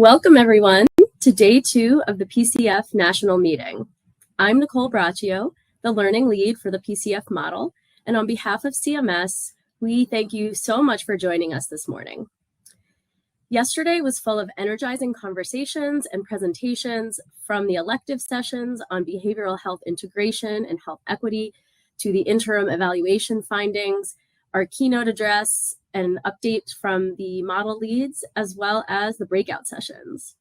Welcome, everyone, to Day 2 of the PCF National Meeting. I'm Nicole Braccio, the Learning Lead for the PCF model, and on behalf of CMS, we thank you so much for joining us this morning. Yesterday was full of energizing conversations and presentations, from the elective sessions on behavioral health integration and health equity to the interim evaluation findings, our keynote address, and update from the model leads, as well as the breakout sessions.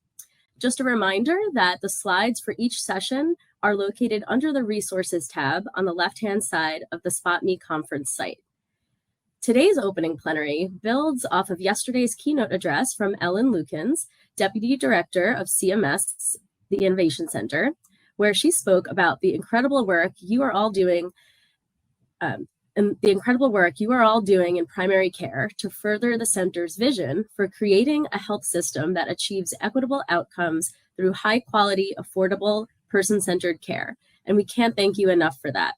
Just a reminder that the slides for each session are located under the Resources tab on the left-hand side of the SpotMe conference site. Today's opening plenary builds off of yesterday's keynote address from Ellen Lukens, Deputy Director of CMS, the Innovation Center, where she spoke about the incredible work you are all doing in primary care to further the center's vision for creating a health system that achieves equitable outcomes through high-quality, affordable, person-centered care. And we can't thank you enough for that.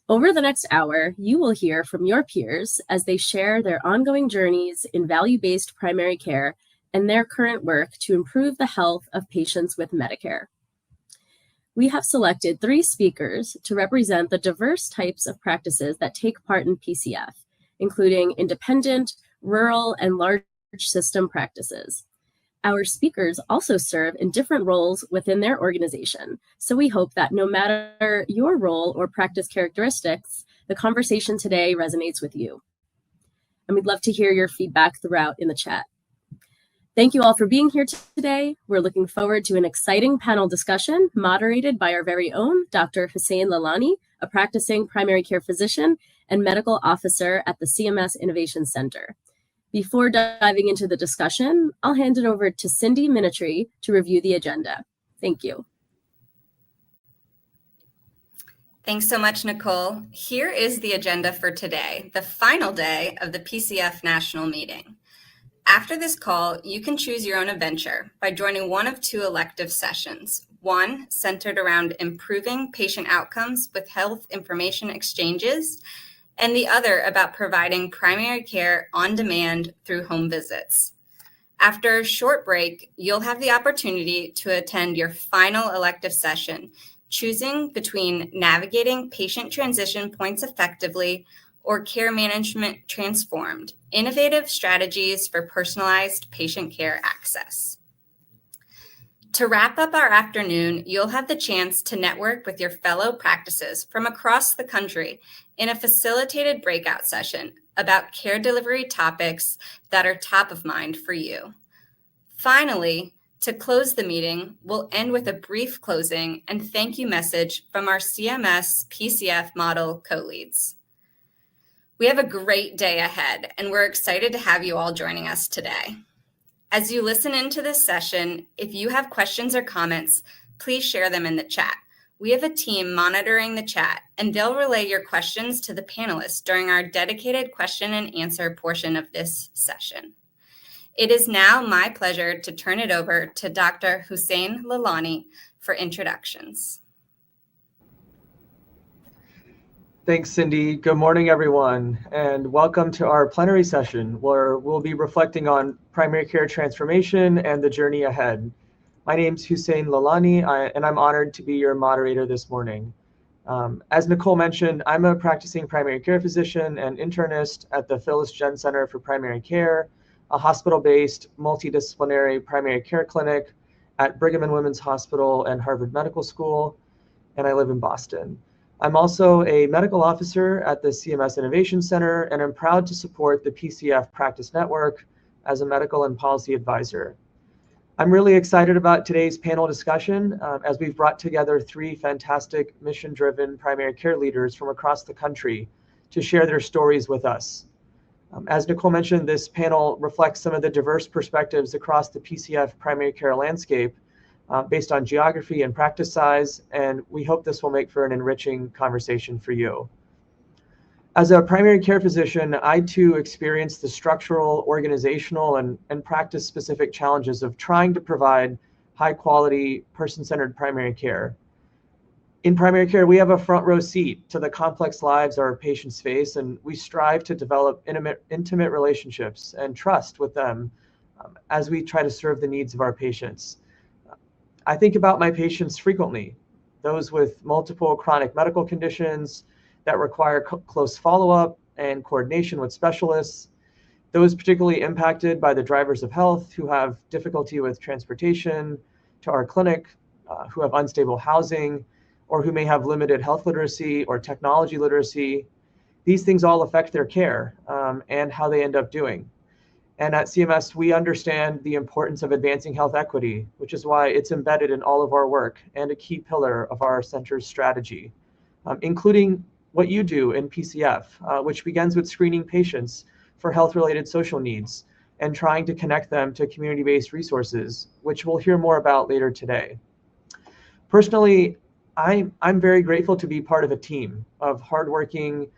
Over the next hour, you will hear from your peers as they share their ongoing journeys in value-based primary care and their current work to improve the health of patients with Medicare. We have selected 3 speakers to represent the diverse types of practices that take part in PCF, including independent, rural, and large system practices. Our speakers also serve in different roles within their organization, so we hope that no matter your role or practice characteristics, the conversation today resonates with you. And we'd love to hear your feedback throughout in the chat. Thank you all for being here today. We're looking forward to an exciting panel discussion moderated by our very own Dr. Hussain Lalani, a practicing primary care physician and medical officer at the CMS Innovation Center. Before diving into the discussion, I'll hand it over to Cindy Minitry to review the agenda. Thank you. Thanks so much, Nicole. Here is the agenda for today, the final day of the PCF National Meeting. After this call, you can choose your own adventure by joining one of 2 elective sessions, one centered around improving patient outcomes with health information exchanges, and the other about providing primary care on demand through home visits. After a short break, you'll have the opportunity to attend your final elective session, choosing between navigating patient transition points effectively or care management transformed, innovative strategies for personalized patient care access. To wrap up our afternoon, you'll have the chance to network with your fellow practices from across the country in a facilitated breakout session about care delivery topics that are top of mind for you. Finally, to close the meeting, we'll end with a brief closing and thank you message from our CMS PCF model co-leads. We have a great day ahead, and we're excited to have you all joining us today. As you listen into this session, if you have questions or comments, please share them in the chat. We have a team monitoring the chat, and they'll relay your questions to the panelists during our dedicated question and answer portion of this session. It is now my pleasure to turn it over to Dr. Hussain Lalani for introductions. Thanks, Cindy. Good morning, everyone, and welcome to our plenary session, where we'll be reflecting on primary care transformation and the journey ahead. My name's Hussain Lalani, and I'm honored to be your moderator this morning. As Nicole mentioned, I'm a practicing primary care physician and internist at the Phyllis Gen Center for Primary Care, a hospital-based multidisciplinary primary care clinic at Brigham and Women's Hospital and Harvard Medical School, and I live in Boston. I'm also a medical officer at the CMS Innovation Center, and I'm proud to support the PCF Practice Network as a medical and policy advisor. I'm really excited about today's panel discussion as we've brought together 3 fantastic mission-driven primary care leaders from across the country to share their stories with us. As Nicole mentioned, this panel reflects some of the diverse perspectives across the PCF primary care landscape based on geography and practice size, and we hope this will make for an enriching conversation for you. As a primary care physician, I too experienced the structural, organizational, and practice-specific challenges of trying to provide high-quality, person-centered primary care. In primary care, we have a front row seat to the complex lives our patients face, and we strive to develop intimate relationships and trust with them as we try to serve the needs of our patients. I think about my patients frequently, those with multiple chronic medical conditions that require close follow-up and coordination with specialists, those particularly impacted by the drivers of health who have difficulty with transportation to our clinic, who have unstable housing, or who may have limited health literacy or technology literacy. These things all affect their care and how they end up doing. And at CMS, we understand the importance of advancing health equity, which is why it's embedded in all of our work and a key pillar of our center's strategy, including what you do in PCF, which begins with screening patients for health-related social needs and trying to connect them to community-based resources, which we'll hear more about later today. Personally, I'm very grateful to be part of a team of hardworking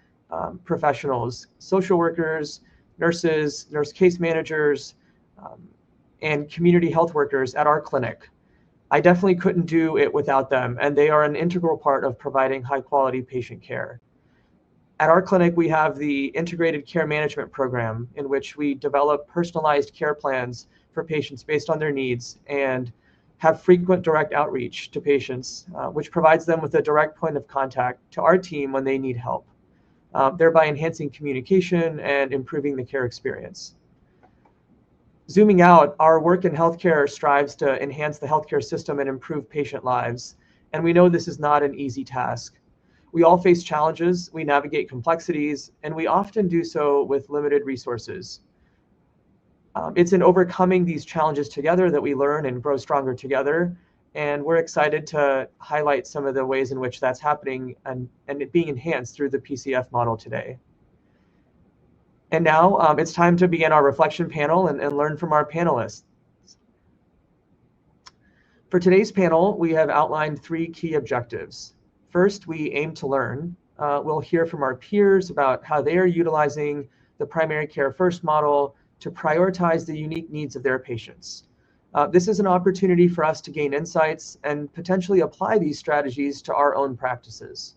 professionals, social workers, nurses, nurse case managers, and community health workers at our clinic. I definitely couldn't do it without them, and they are an integral part of providing high-quality patient care. At our clinic, we have the Integrated Care Management Program, in which we develop personalized care plans for patients based on their needs and have frequent direct outreach to patients, which provides them with a direct point of contact to our team when they need help, thereby enhancing communication and improving the care experience. Zooming out, our work in healthcare strives to enhance the healthcare system and improve patient lives, and we know this is not an easy task. We all face challenges, we navigate complexities, and we often do so with limited resources. It's in overcoming these challenges together that we learn and grow stronger together, and we're excited to highlight some of the ways in which that's happening and it being enhanced through the PCF model today. And now it's time to begin our reflection panel and learn from our panelists. For today's panel, we have outlined 3 key objectives. First, we aim to learn. We'll hear from our peers about how they are utilizing the primary care first model to prioritize the unique needs of their patients. This is an opportunity for us to gain insights and potentially apply these strategies to our own practices.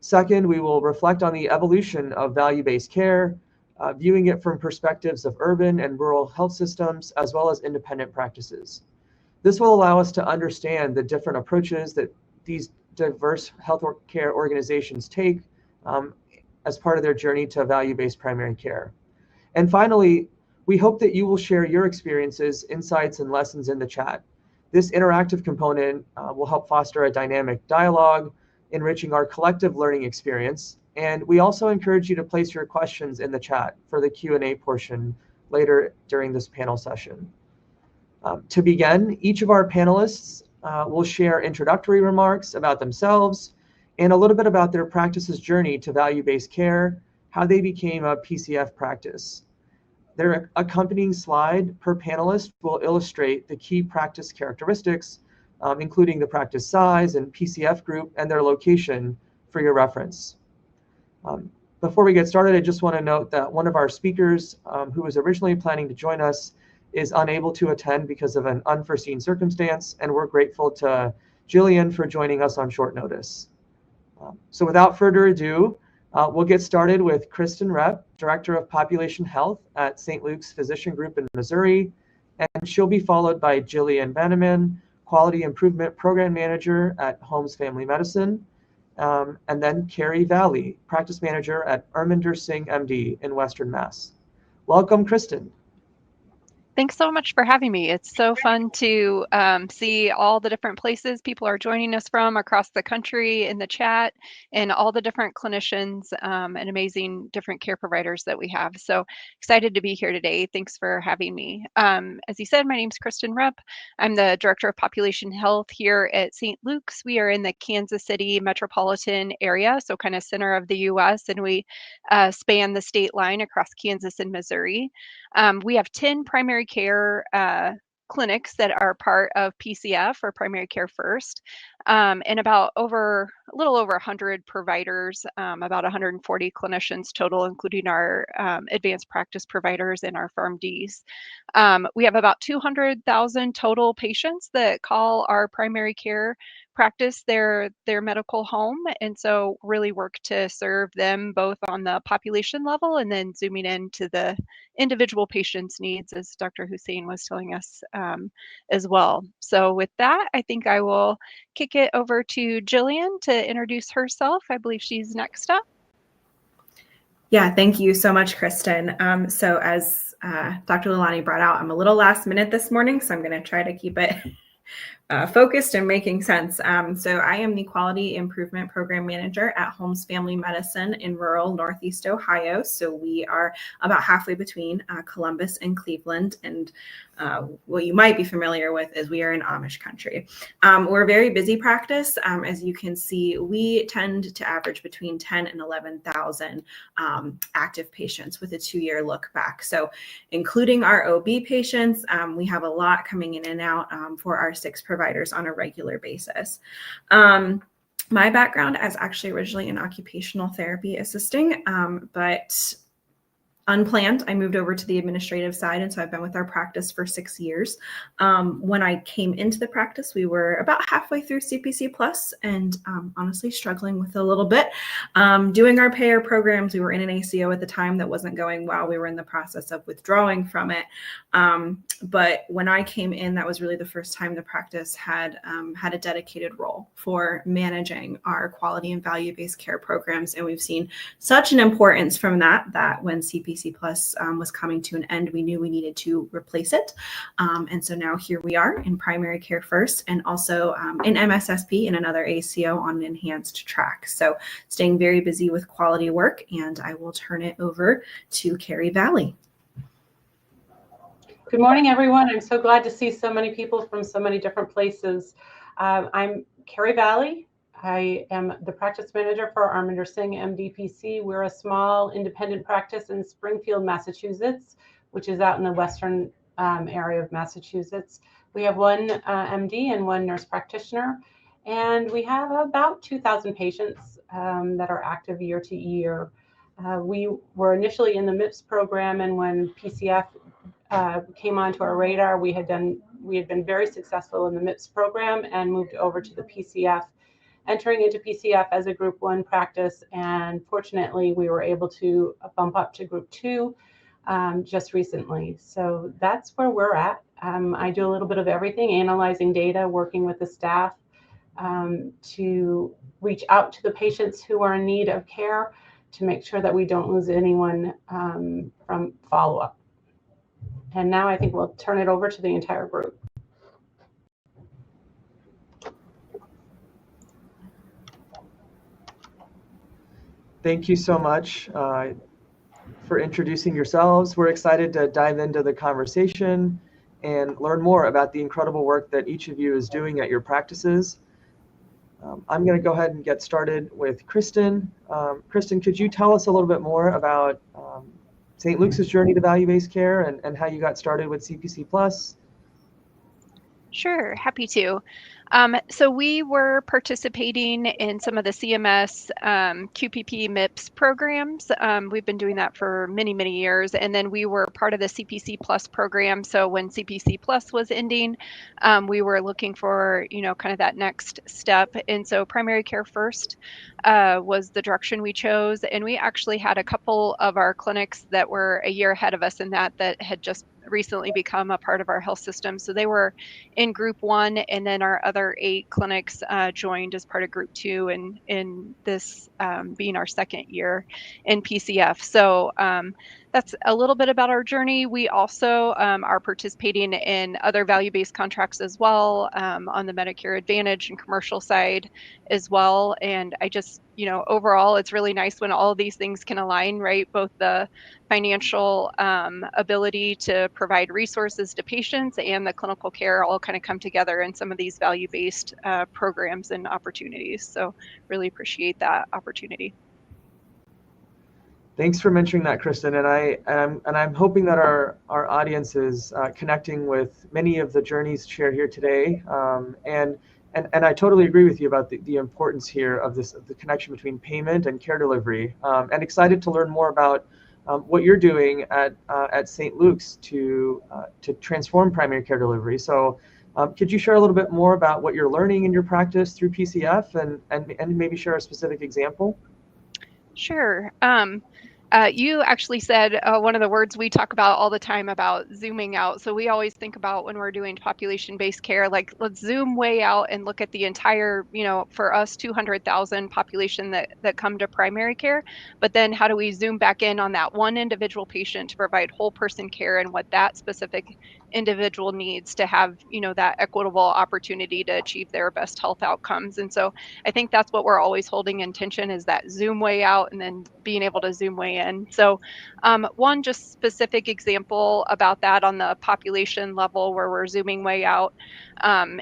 Second, we will reflect on the evolution of value-based care, viewing it from perspectives of urban and rural health systems, as well as independent practices. This will allow us to understand the different approaches that these diverse healthcare organizations take as part of their journey to value-based primary care. And finally, we hope that you will share your experiences, insights, and lessons in the chat. This interactive component will help foster a dynamic dialogue, enriching our collective learning experience. And we also encourage you to place your questions in the chat for the Q&A portion later during this panel session. To begin, each of our panelists will share introductory remarks about themselves and a little bit about their practice's journey to value-based care, how they became a PCF practice. Their accompanying slide per panelist will illustrate the key practice characteristics, including the practice size and PCF group and their location for your reference. Before we get started, I just want to note that one of our speakers who was originally planning to join us is unable to attend because of an unforeseen circumstance, and we're grateful to Gillian for joining us on short notice. So without further ado, we'll get started with Kristin Repp, Director of Population Health at St. Luke's Physician Group in Missouri, and she'll be followed by Gillian Vanaman, Quality Improvement Program Manager at Holmes Family Medicine, and then Kerry Valley, Practice Manager at Arminder Singh MD in Western Mass. Welcome, Kristin. Thanks so much for having me. It's so fun to see all the different places people are joining us from across the country in the chat, and all the different clinicians and amazing different care providers that we have. So excited to be here today. Thanks for having me. As you said, my name is Kristin Repp. I'm the Director of Population Health here at St. Luke's. We are in the Kansas City metropolitan area, so kind of center of the US, and we span the state line across Kansas and Missouri. We have 10 primary care clinics that are part of PCF, or Primary Care First, and about a little over 100 providers, about 140 clinicians total, including our advanced practice providers and our PharmDs. We have about 200,000 total patients that call our primary care practice their medical home, and so really work to serve them both on the population level and then zooming into the individual patient's needs, as Dr. Hussain was telling us as well. So with that, I think I will kick it over to Gillian to introduce herself. I believe she's next up. Yeah, thank you so much, Kristin. So as Dr. Lalani brought out, I'm a little last minute this morning, so I'm going to try to keep it focused and making sense. So I am the Quality Improvement Program Manager at Holmes Family Medicine in rural Northeast Ohio. So we are about halfway between Columbus and Cleveland. And what you might be familiar with is we are in Amish country. We're a very busy practice. As you can see, we tend to average between 10 and 11,000 active patients with a 2-year look back. So including our OB patients, we have a lot coming in and out for our 6 providers on a regular basis. My background is actually originally in occupational therapy assisting, but unplanned, I moved over to the administrative side, and so I've been with our practice for 6 years. When I came into the practice, we were about halfway through CPC Plus, and honestly struggling with a little bit. Doing our payer programs, we were in an ACO at the time that wasn't going well. We were in the process of withdrawing from it. But when I came in, that was really the first time the practice had a dedicated role for managing our quality and value-based care programs, and we've seen such an importance from that when CPC Plus was coming to an end, we knew we needed to replace it. And so now here we are in primary care first, and also in MSSP in another ACO on an enhanced track. So staying very busy with quality work, and I will turn it over to Kerry Valley. Good morning, everyone. I'm so glad to see so many people from so many different places. I'm Kerry Valley. I am the practice manager for Arminder Singh, MD-PC. We're a small independent practice in Springfield, Massachusetts, which is out in the western area of Massachusetts. We have 1 MD and 1 nurse practitioner, and we have about 2,000 patients that are active year to year. We were initially in the MIPS program, and when PCF came onto our radar, we had been very successful in the MIPS program and moved over to the PCF, entering into PCF as a Group 1 practice, and fortunately we were able to bump up to Group 2 just recently. So that's where we're at. I do a little bit of everything, analyzing data, working with the staff to reach out to the patients who are in need of care to make sure that we don't lose anyone from follow-up. And now I think we'll turn it over to the entire group. Thank you so much for introducing yourselves. We're excited to dive into the conversation and learn more about the incredible work that each of you is doing at your practices. I'm going to go ahead and get started with Kristin. Kristin, could you tell us a little bit more about St. Luke's journey to value-based care and how you got started with CPC Plus? Sure, happy to. So we were participating in some of the CMS QPP MIPS programs. We've been doing that for many, many years. And then we were part of the CPC Plus program. So when CPC Plus was ending, we were looking for, kind of that next step. And so primary care first was the direction we chose. And we actually had a couple of our clinics that were a year ahead of us in that had just recently become a part of our health system. So they were in Group 1, and then our other 8 clinics joined as part of Group 2, and in this being our second year in PCF. So that's a little bit about our journey. We also are participating in other value-based contracts as well on the Medicare Advantage and commercial side as well. And I just, overall, it's really nice when all of these things can align, right? Both the financial ability to provide resources to patients and the clinical care all kind of come together in some of these value-based programs and opportunities. So really appreciate that opportunity. Thanks for mentioning that, Kristin. And I'm hoping that our audience is connecting with many of the journeys shared here today. And I totally agree with you about the importance here of the connection between payment and care delivery. And excited to learn more about what you're doing at St. Luke's to transform primary care delivery. So Could you share a little bit more about what you're learning in your practice through PCF and maybe share a specific example? Sure. You actually said one of the words we talk about all the time about zooming out. So we always think about when we're doing population-based care, like let's zoom way out and look at the entire, for us, 200,000 population that come to primary care. But then how do we zoom back in on that one individual patient to provide whole person care and what that specific individual needs to have, that equitable opportunity to achieve their best health outcomes. And so I think that's what we're always holding in tension, is that zoom way out and then being able to zoom way in. So one just specific example about that on the population level where we're zooming way out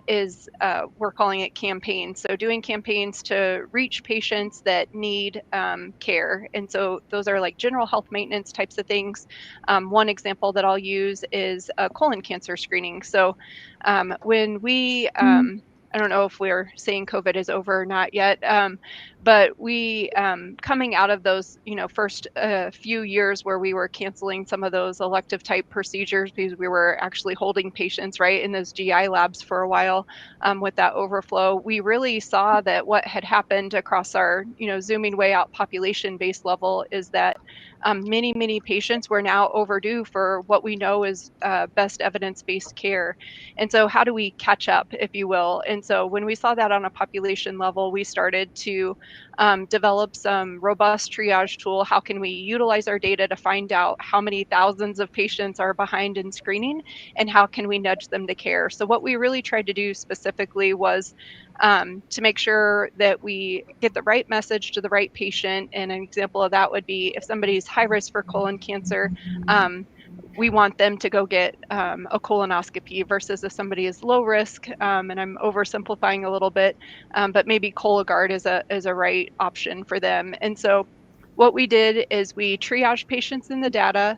is we're calling it campaigns. So doing campaigns to reach patients that need care. And so those are like general health maintenance types of things. One example that I'll use is colon cancer screening. So when we I don't know if we're saying COVID is over or not yet, but we coming out of those, first few years where we were canceling some of those elective type procedures because we were actually holding patients right in those GI labs for a while with that overflow, we really saw that what had happened across our, zooming way out population-based level is that many patients were now overdue for what we know is best evidence-based care. And so how do we catch up, if you will? And so when we saw that on a population level, we started to develop some robust triage tool. How can we utilize our data to find out how many thousands of patients are behind in screening and how can we nudge them to care? So what we really tried to do specifically was to make sure that we get the right message to the right patient. And an example of that would be if somebody's high risk for colon cancer, we want them to go get a colonoscopy versus if somebody is low risk, and I'm oversimplifying a little bit, but maybe Cologuard is a right option for them. And so what we did is we triaged patients in the data.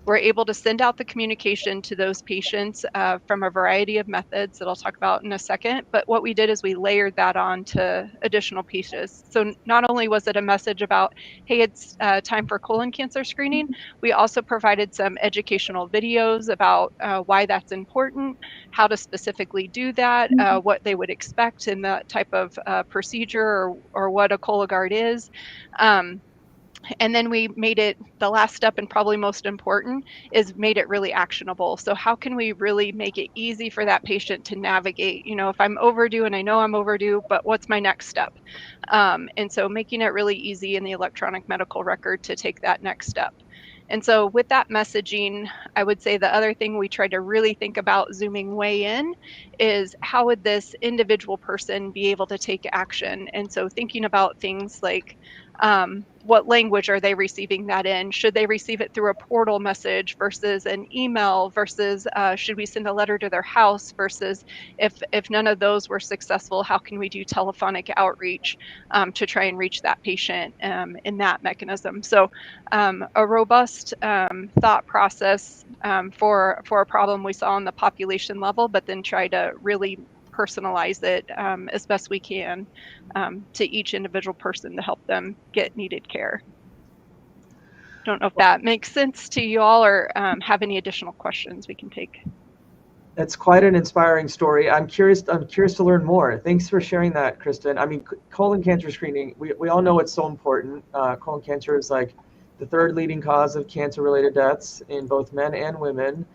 We're able to send out the communication to those patients from a variety of methods that I'll talk about in a second. But what we did is we layered that on to additional pieces. So not only was it a message about, hey, it's time for colon cancer screening, we also provided some educational videos about why that's important, how to specifically do that, what they would expect in that type of procedure or what a Cologuard is. And then we made it, the last step and probably most important, is made it really actionable. So how can we really make it easy for that patient to navigate? If I'm overdue and I know I'm overdue, but what's my next step? And so making it really easy in the electronic medical record to take that next step. And so with that messaging, I would say the other thing we tried to really think about zooming way in is how would this individual person be able to take action? And so thinking about things like what language are they receiving that in? Should they receive it through a portal message versus an email versus should we send a letter to their house versus if none of those were successful, how can we do telephonic outreach to try and reach that patient in that mechanism? So a robust thought process for a problem we saw on the population level, but then try to really personalize it as best we can to each individual person to help them get needed care. Don't know if that makes sense to you all or have any additional questions we can take. That's quite an inspiring story. I'm curious to learn more. Thanks for sharing that, Kristin. I mean, colon cancer screening, we all know it's so important. Colon cancer is like the third leading cause of cancer-related deaths in both men and women.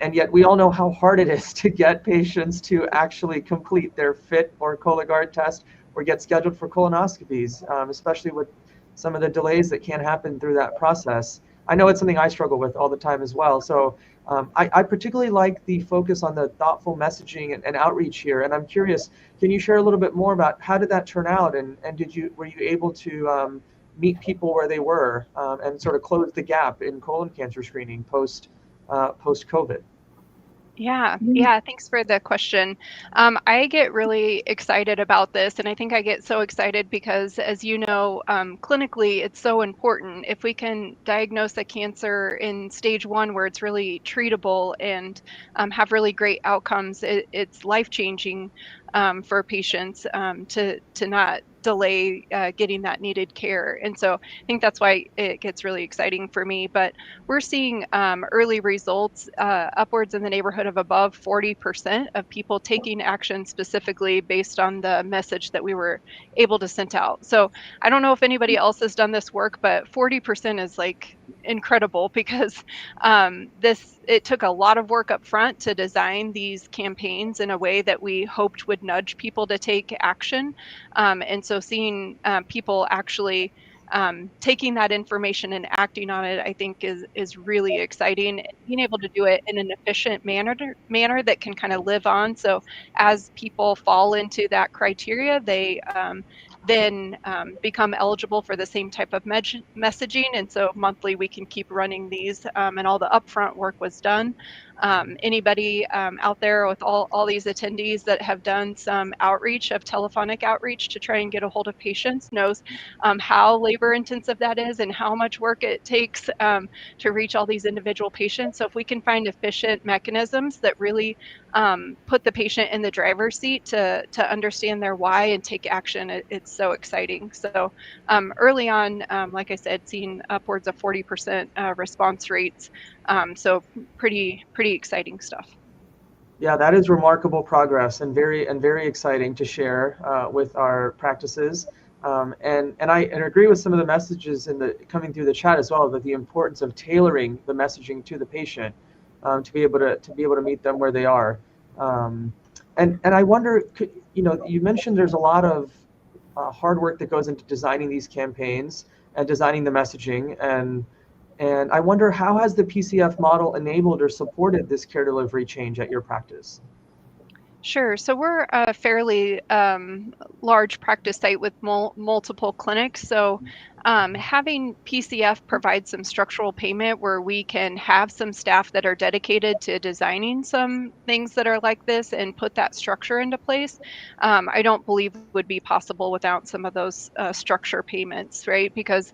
And yet we all know how hard it is to get patients to actually complete their FIT or Cologuard test or get scheduled for colonoscopies, especially with some of the delays that can happen through that process. I know it's something I struggle with all the time as well. So I particularly like the focus on the thoughtful messaging and outreach here. And I'm curious, can you share a little bit more about how did that turn out? And were you able to meet people where they were and sort of close the gap in colon cancer screening post-COVID? Yeah, thanks for the question. I get really excited about this, and I think I get so excited because, as you know, clinically, it's so important. If we can diagnose a cancer in stage 1 where it's really treatable and have really great outcomes, it's life-changing. for patients to not delay getting that needed care. And so I think that's why it gets really exciting for me. But we're seeing early results upwards in the neighborhood of above 40% of people taking action specifically based on the message that we were able to send out. So I don't know if anybody else has done this work, but 40% is like incredible because it took a lot of work up front to design these campaigns in a way that we hoped would nudge people to take action. And so seeing people actually taking that information and acting on it, I think is really exciting. Being able to do it in an efficient manner that can kind of live on. So as people fall into that criteria, they then become eligible for the same type of messaging. And so monthly we can keep running these and all the upfront work was done. Anybody out there with all these attendees that have done some outreach of telephonic outreach to try and get a hold of patients knows how labor intensive that is and how much work it takes to reach all these individual patients. So if we can find efficient mechanisms that really put the patient in the driver's seat to understand their why and take action, it's so exciting. So early on, like I said, seeing upwards of 40% response rates. So pretty exciting stuff. Yeah, that is remarkable progress and very exciting to share with our practices. And I agree with some of the messages coming through the chat as well, that the importance of tailoring the messaging to the patient to be able to meet them where they are. And I wonder, you mentioned there's a lot of hard work that goes into designing these campaigns and designing the messaging, and I wonder, how has the PCF model enabled or supported this care delivery change at your practice? Sure. So we're a fairly large practice site with multiple clinics. So having PCF provide some structural payment where we can have some staff that are dedicated to designing some things that are like this and put that structure into place, I don't believe would be possible without some of those structure payments, right? Because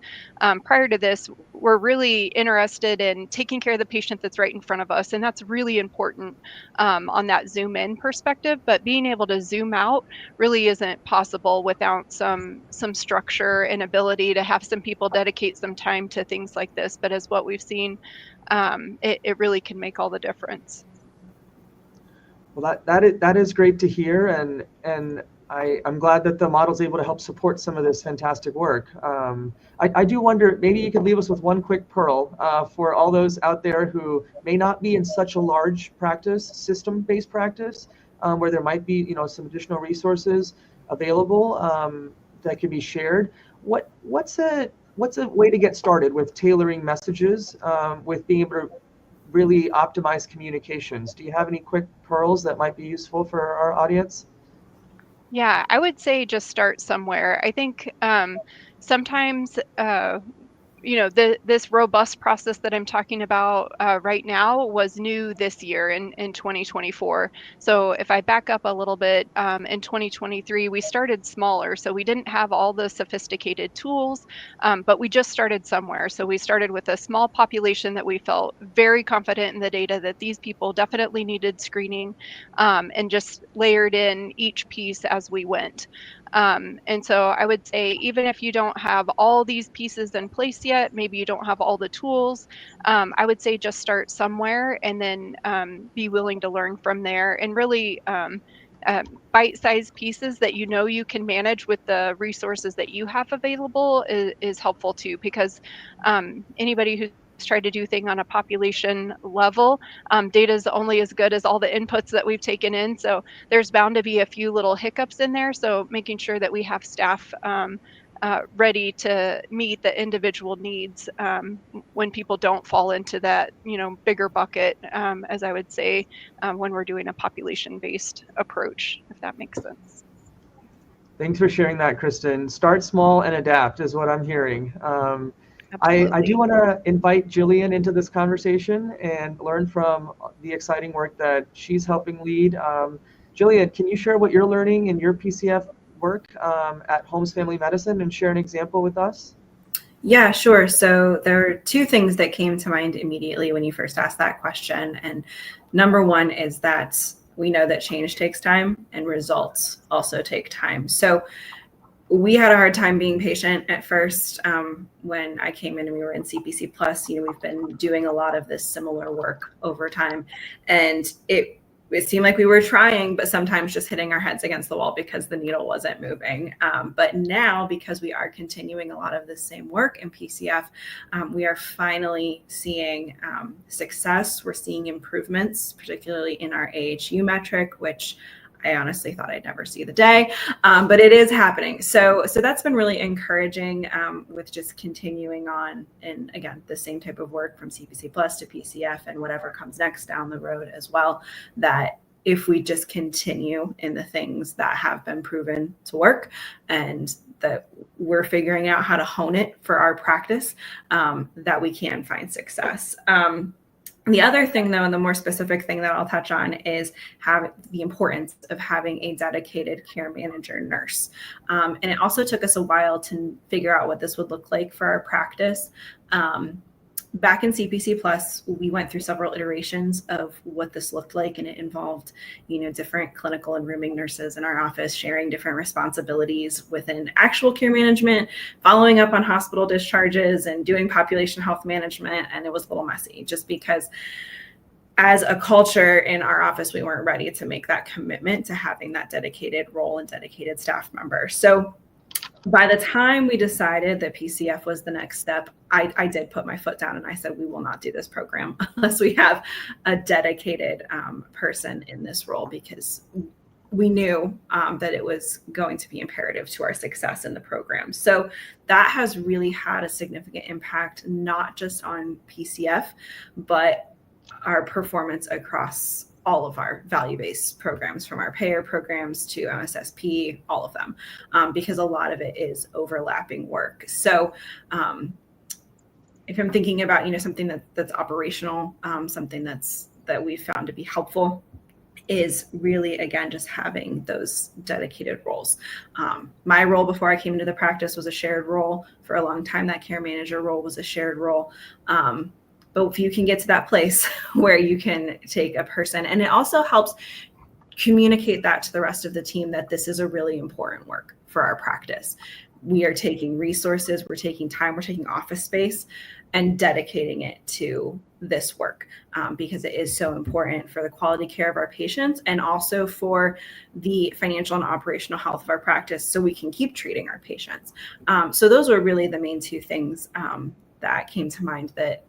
prior to this, we're really interested in taking care of the patient that's right in front of us. And that's really important on that zoom in perspective, but being able to zoom out really isn't possible without some structure and ability to have some people dedicate some time to things like this. But as what we've seen, it really can make all the difference. Well, that is great to hear, and I'm glad that the model's able to help support some of this fantastic work. I do wonder, maybe you could leave us with one quick pearl for all those out there who may not be in such a large practice, system-based practice, where there might be some additional resources available that could be shared. What's a way to get started with tailoring messages, with being able to really optimize communications? Do you have any quick pearls that might be useful for our audience? Yeah, I would say just start somewhere. I think sometimes this robust process that I'm talking about right now was new this year in 2024. So if I back up a little bit, in 2023, we started smaller. So we didn't have all the sophisticated tools, but we just started somewhere. So we started with a small population that we felt very confident in the data that these people definitely needed screening, and just layered in each piece as we went. And so I would say, even if you don't have all these pieces in place yet, maybe you don't have all the tools, I would say just start somewhere and then be willing to learn from there, and really bite-sized pieces that you can manage with the resources that you have available is helpful too, because anybody who's tried to do things on a population level, data is only as good as all the inputs that we've taken in. So there's bound to be a few little hiccups in there. So making sure that we have staff ready to meet the individual needs when people don't fall into that bigger bucket, as I would say, when we're doing a population-based approach, if that makes sense. Thanks for sharing that, Kristin. Start small and adapt is what I'm hearing. I do want to invite Gillian into this conversation and learn from the exciting work that she's helping lead. Gillian, can you share what you're learning in your PCF work at Holmes Family Medicine and share an example with us? Yeah, sure. So there are two things that came to mind immediately when you first asked that question. And number one is that we know that change takes time and results also take time. So we had a hard time being patient at first. When I came in and we were in CPC Plus, we've been doing a lot of this similar work over time, and it seemed like we were trying, but sometimes just hitting our heads against the wall because the needle wasn't moving. But now, because we are continuing a lot of the same work in PCF, we are finally seeing success. We're seeing improvements, particularly in our AHU metric, which I honestly thought I'd never see the day, but it is happening. So that's been really encouraging, with just continuing on, and again, the same type of work from CPC Plus to PCF and whatever comes next down the road as well, that if we just continue in the things that have been proven to work and that we're figuring out how to hone it for our practice, that we can find success. The other thing, though, and the more specific thing that I'll touch on, is the importance of having a dedicated care manager nurse. And it also took us a while to figure out what this would look like for our practice. Back in CPC Plus, we went through several iterations of what this looked like, and it involved, different clinical and rooming nurses in our office sharing different responsibilities within actual care management, following up on hospital discharges, and doing population health management. And it was a little messy just because as a culture in our office, we weren't ready to make that commitment to having that dedicated role and dedicated staff member. So by the time we decided that PCF was the next step, I did put my foot down and I said, we will not do this program unless we have a dedicated person in this role, because we knew that it was going to be imperative to our success in the program. So that has really had a significant impact, not just on PCF, but our performance across all of our value-based programs, from our payer programs to MSSP, all of them, because a lot of it is overlapping work. So if I'm thinking about, something that's operational, something that we've found to be helpful, is really, again, just having those dedicated roles. My role before I came into the practice was a shared role. For a long time, that care manager role was a shared role. But if you can get to that place where you can take a person, and it also helps communicate that to the rest of the team, that this is a really important work for our practice. We are taking resources, we're taking time, we're taking office space and dedicating it to this work, because it is so important for the quality care of our patients and also for the financial and operational health of our practice, so we can keep treating our patients. So those were really the main two things that came to mind that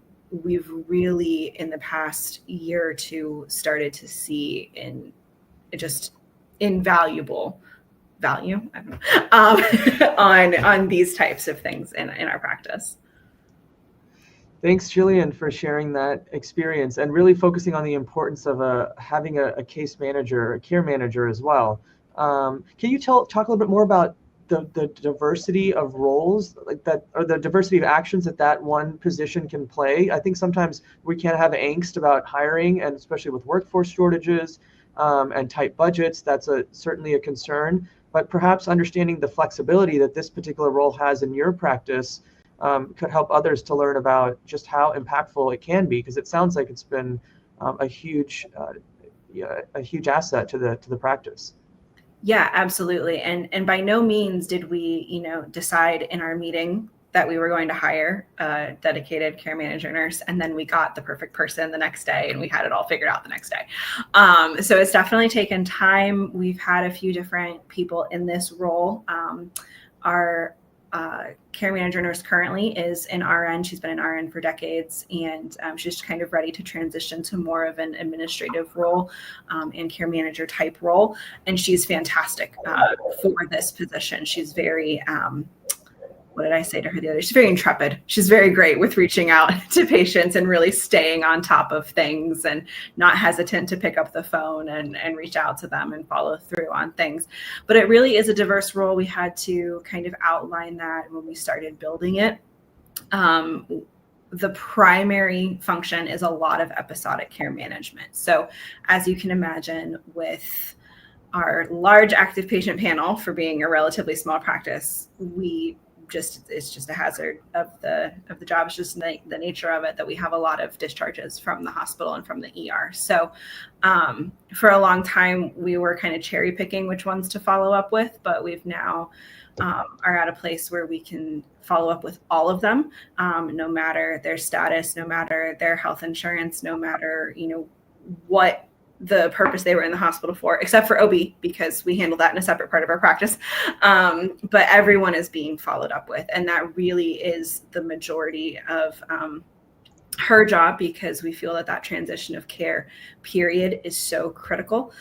we've really, in the past year or two, started to see in just invaluable value on these types of things in our practice. Thanks, Gillian, for sharing that experience and really focusing on the importance of having a case manager, a care manager as well. Can you talk a little bit more about the diversity of roles like that, or the diversity of actions that one position can play? I think sometimes we can have angst about hiring, and especially with workforce shortages and tight budgets, that's certainly a concern. But perhaps understanding the flexibility that this particular role has in your practice could help others to learn about just how impactful it can be, because it sounds like it's been a huge asset to the practice. Yeah, absolutely. And by no means did we, decide in our meeting that we were going to hire a dedicated care manager nurse, and then we got the perfect person the next day and we had it all figured out the next day. So it's definitely taken time. We've had a few different people in this role. Our care manager nurse currently is an RN. She's been an RN for decades, and she's kind of ready to transition to more of an administrative role and care manager type role. And she's fantastic for this position. She's very, what did I say to her the other day? She's very intrepid. She's very great with reaching out to patients and really staying on top of things and not hesitant to pick up the phone and reach out to them and follow through on things. But it really is a diverse role. We had to kind of outline that when we started building it. The primary function is a lot of episodic care management. So as you can imagine, with our large active patient panel, for being a relatively small practice, we It's just a hazard of the job. It's just the nature of it that we have a lot of discharges from the hospital and from the ER. So for a long time, we were kind of cherry picking which ones to follow up with, but we've now are at a place where we can follow up with all of them, no matter their status, no matter their health insurance, no matter, what the purpose they were in the hospital for, except for OB, because we handle that in a separate part of our practice. But everyone is being followed up with, and that really is the majority of her job, because we feel that transition of care period is so critical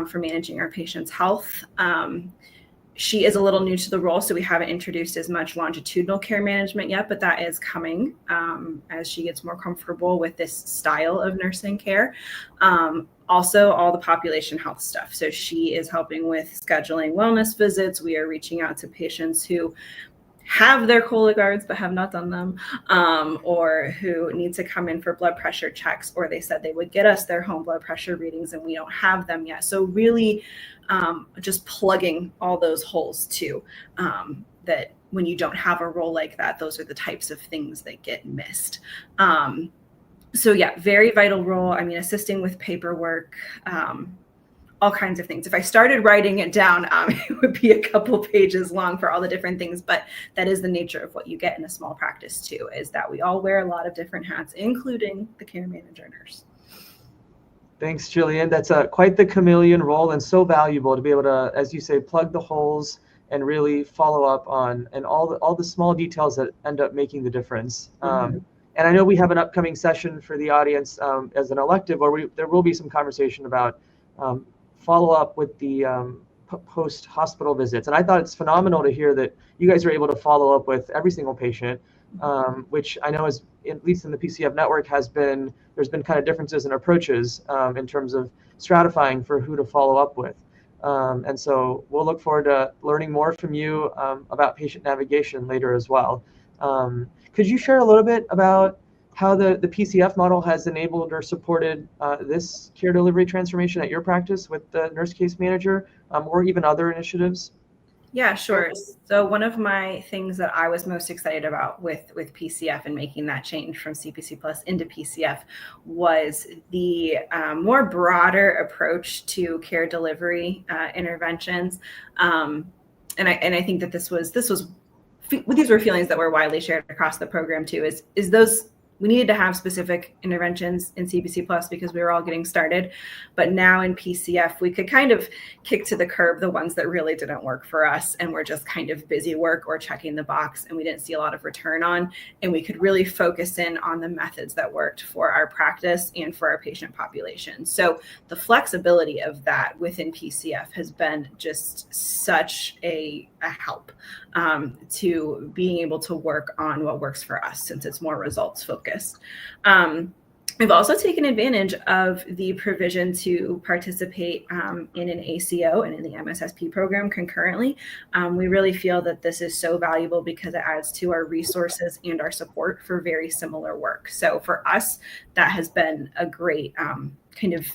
for managing our patients' health. She is a little new to the role, so we haven't introduced as much longitudinal care management yet, but that is coming as she gets more comfortable with this style of nursing care. Also, all the population health stuff. So she is helping with scheduling wellness visits. We are reaching out to patients who have their Cologuards but have not done them, or who need to come in for blood pressure checks, or they said they would get us their home blood pressure readings and we don't have them yet. So really just plugging all those holes too, that when you don't have a role like that, those are the types of things that get missed. So yeah, very vital role. I mean, assisting with paperwork, all kinds of things. If I started writing it down, it would be a couple pages long for all the different things, but that is the nature of what you get in a small practice too, is that we all wear a lot of different hats, including the care manager nurse. Thanks, Gillian. That's quite the chameleon role, and so valuable to be able to, as you say, plug the holes and really follow up on and all the small details that end up making the difference. Mm-hmm. And I know we have an upcoming session for the audience as an elective, where there will be some conversation about follow up with the post-hospital visits. And I thought it's phenomenal to hear that you guys are able to follow up with every single patient, which I know is, at least in the PCF network, there's been kind of differences in approaches in terms of stratifying for who to follow up with. And so we'll look forward to learning more from you about patient navigation later as well. Could you share a little bit about how the PCF model has enabled or supported this care delivery transformation at your practice with the nurse case manager, or even other initiatives? Yeah, sure. So one of my things that I was most excited about with PCF and making that change from CPC Plus into PCF was the more broader approach to care delivery interventions. And I think that these were feelings that were widely shared across the program too, is those we needed to have specific interventions in CPC Plus because we were all getting started. But now in PCF, we could kind of kick to the curb the ones that really didn't work for us and were just kind of busy work or checking the box and we didn't see a lot of return on. And we could really focus in on the methods that worked for our practice and for our patient population. So the flexibility of that within PCF has been just such a help to being able to work on what works for us, since it's more results focused. We've also taken advantage of the provision to participate in an ACO and in the MSSP program concurrently. We really feel that this is so valuable because it adds to our resources and our support for very similar work. So for us, that has been a great kind of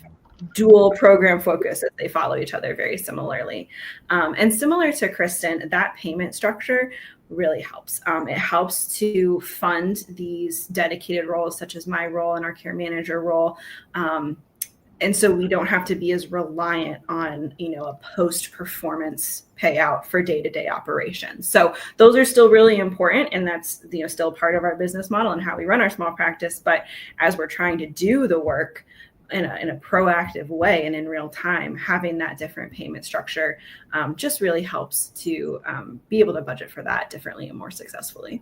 dual program focus as they follow each other very similarly. And similar to Kristin, that payment structure really helps. It helps to fund these dedicated roles, such as my role and our care manager role. And so we don't have to be as reliant on, a post-performance payout for day-to-day operations. So those are still really important, and that's, still part of our business model and how we run our small practice. But as we're trying to do the work in a proactive way and in real time, having that different payment structure just really helps to be able to budget for that differently and more successfully.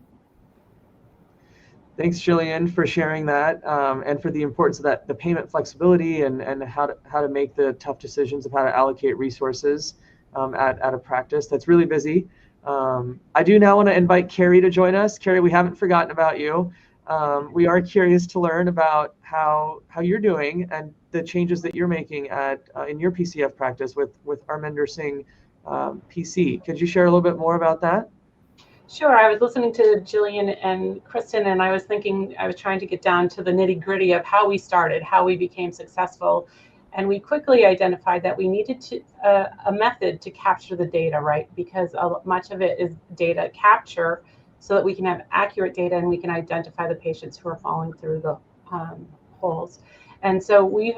Thanks, Gillian, for sharing that and for the importance of that, the payment flexibility and how to make the tough decisions of how to allocate resources at a practice that's really busy. I do now want to invite Kerry to join us. Kerry, we haven't forgotten about you. We are curious to learn about how you're doing and the changes that you're making in your PCF practice with Arminder Singh PC. Could you share a little bit more about that? Sure. I was listening to Gillian and Kristin, and I was trying to get down to the nitty gritty of how we started, how we became successful. And we quickly identified that we needed a method to capture the data, right? Because much of it is data capture so that we can have accurate data and we can identify the patients who are falling through the holes. And so we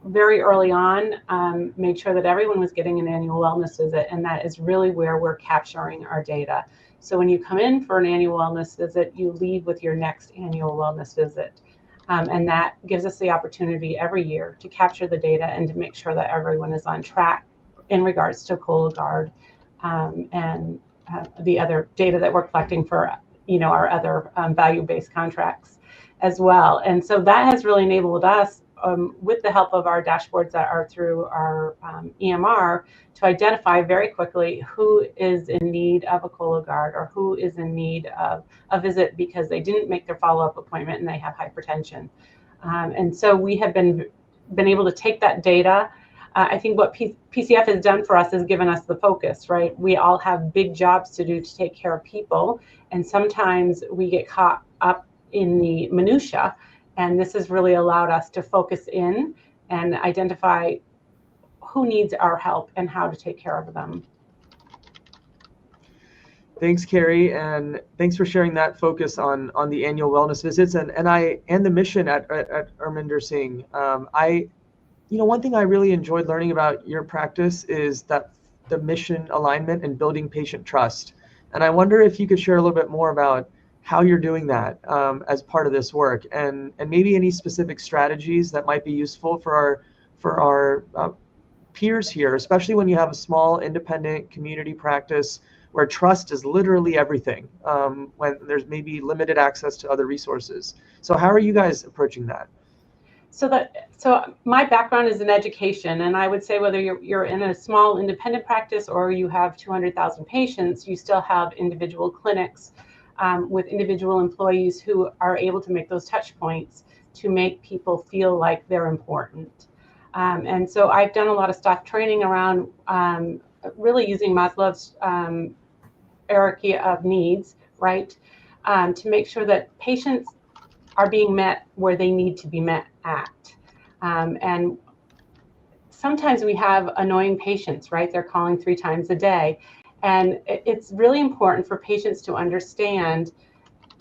very early on made sure that everyone was getting an annual wellness visit, and that is really where we're capturing our data. So when you come in for an annual wellness visit, you leave with your next annual wellness visit. And that gives us the opportunity every year to capture the data and to make sure that everyone is on track in regards to Cologuard and the other data that we're collecting for our other value-based contracts as well. And so that has really enabled us, with the help of our dashboards that are through our EMR, to identify very quickly who is in need of a Cologuard or who is in need of a visit because they didn't make their follow-up appointment and they have hypertension. And so we have been able to take that data. I think what PCF has done for us is given us the focus, right? We all have big jobs to do to take care of people, and sometimes we get caught up in the minutia. And this has really allowed us to focus in and identify who needs our help and how to take care of them. Thanks, Kerry, and thanks for sharing that focus on the annual wellness visits and the mission at Arminder Singh. One thing I really enjoyed learning about your practice is that the mission alignment and building patient trust. And I wonder if you could share a little bit more about how you're doing that as part of this work, and maybe any specific strategies that might be useful for our peers here, especially when you have a small independent community practice where trust is literally everything, when there's maybe limited access to other resources. So how are you guys approaching that? So my background is in education, and I would say whether you're in a small independent practice or you have 200,000 patients, you still have individual clinics with individual employees who are able to make those touch points to make people feel like they're important. And so I've done a lot of staff training around really using Maslow's hierarchy of needs, right? To make sure that patients are being met where they need to be met at. And sometimes we have annoying patients, right? They're calling 3 times a day. And it's really important for patients to understand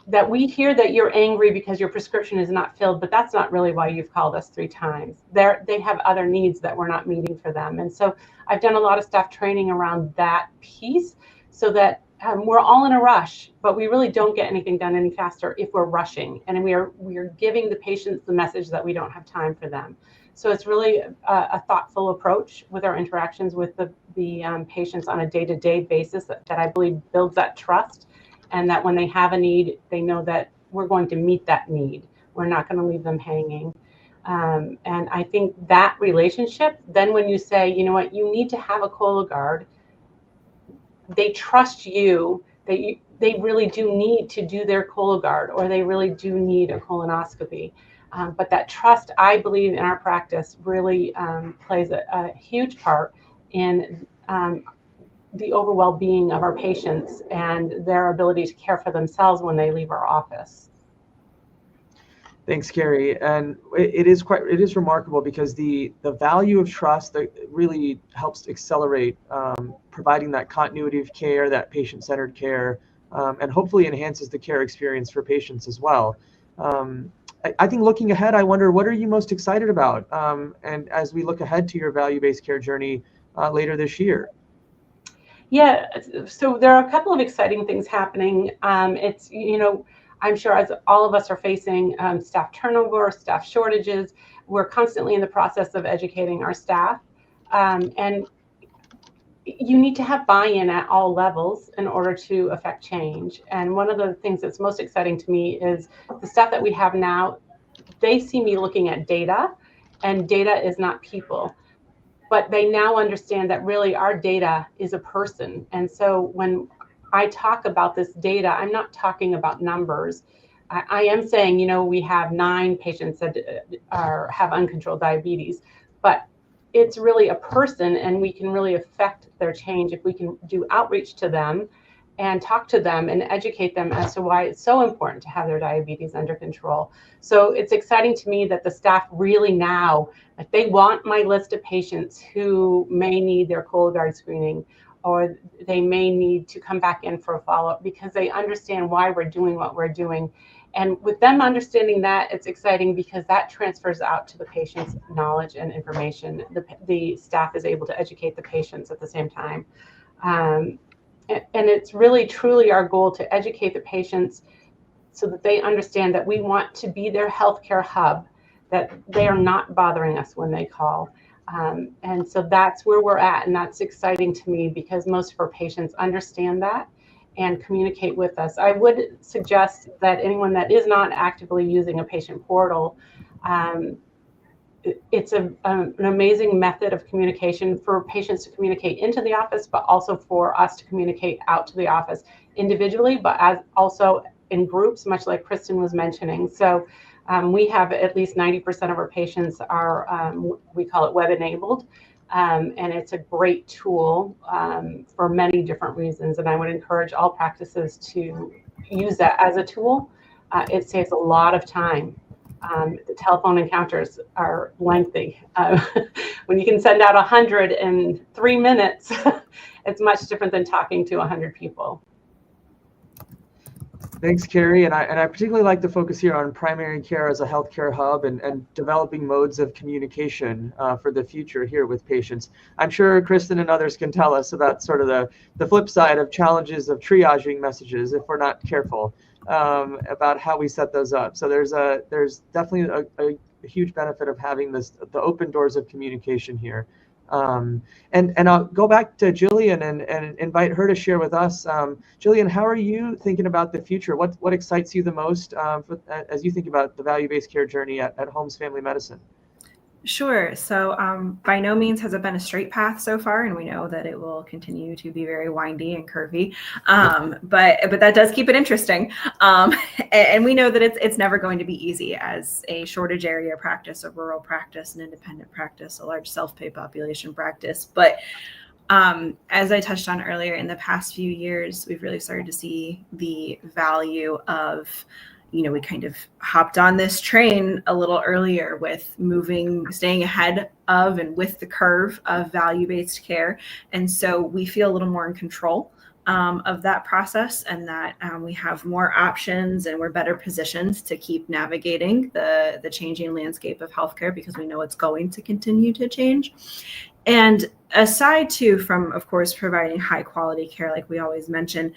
that we hear that you're angry because your prescription is not filled, but that's not really why you've called us 3 times. They have other needs that we're not meeting for them. And so I've done a lot of staff training around that piece so that we're all in a rush, but we really don't get anything done any faster if we're rushing. And we are giving the patients the message that we don't have time for them. So it's really a thoughtful approach with our interactions with the patients on a day-to-day basis that I believe builds that trust, and that when they have a need, they know that we're going to meet that need. We're not going to leave them hanging. And I think that relationship, then when you say, you know what, you need to have a Cologuard, they trust you that they really do need to do their Cologuard, or they really do need a colonoscopy. But that trust, I believe, in our practice really plays a huge part in the overall well-being of our patients and their ability to care for themselves when they leave our office. Thanks, Kerry. And it is remarkable because the value of trust that really helps accelerate providing that continuity of care, that patient-centered care, and hopefully enhances the care experience for patients as well. I think looking ahead, I wonder, what are you most excited about? And as we look ahead to your value-based care journey later this year? Yeah, so there are a couple of exciting things happening. I'm sure as all of us are facing staff turnover, staff shortages, we're constantly in the process of educating our staff. And you need to have buy-in at all levels in order to affect change. And one of the things that's most exciting to me is the staff that we have now, they see me looking at data, and data is not people. But they now understand that really our data is a person. And so when I talk about this data, I'm not talking about numbers. I am saying, we have 9 patients that have uncontrolled diabetes, but it's really a person, and we can really affect their change if we can do outreach to them and talk to them and educate them as to why it's so important to have their diabetes under control. So it's exciting to me that the staff really now, they want my list of patients who may need their Cologuard screening, or they may need to come back in for a follow-up because they understand why we're doing what we're doing. And with them understanding that, it's exciting because that transfers out to the patient's knowledge and information. The staff is able to educate the patients at the same time. And it's really, truly our goal to educate the patients so that they understand that we want to be their healthcare hub, that they are not bothering us when they call. And so that's where we're at. And that's exciting to me because most of our patients understand that and communicate with us. I would suggest that anyone that is not actively using a patient portal, it's an amazing method of communication for patients to communicate into the office, but also for us to communicate out to the office individually, but as also in groups, much like Kristin was mentioning. So we have at least 90% of our patients are, we call it web enabled, and it's a great tool for many different reasons. And I would encourage all practices to use that as a tool. It saves a lot of time. The telephone encounters are lengthy. When you can send out 100 in 3 minutes, it's much different than talking to 100 people. Thanks, Kerry. And I particularly like to focus here on primary care as a healthcare hub and developing modes of communication for the future here with patients. I'm sure Kristin and others can tell us about sort of the flip side of challenges of triaging messages if we're not careful about how we set those up. So there's definitely a huge benefit of having the open doors of communication here. And I'll go back to Gillian and invite her to share with us. Gillian, how are you thinking about the future? What excites you the most as you think about the value-based care journey at Holmes Family Medicine? Sure. So by no means has it been a straight path so far, and we know that it will continue to be very windy and curvy. But that does keep it interesting. And we know that it's never going to be easy as a shortage area practice, a rural practice, an independent practice, a large self-pay population practice. But as I touched on earlier, in the past few years, we've really started to see the value of, we kind of hopped on this train a little earlier with staying ahead of and with the curve of value-based care. And so we feel a little more in control of that process, and that we have more options and we're better positioned to keep navigating the changing landscape of healthcare, because we know it's going to continue to change. And aside from, of course, providing high quality care, like we always mention,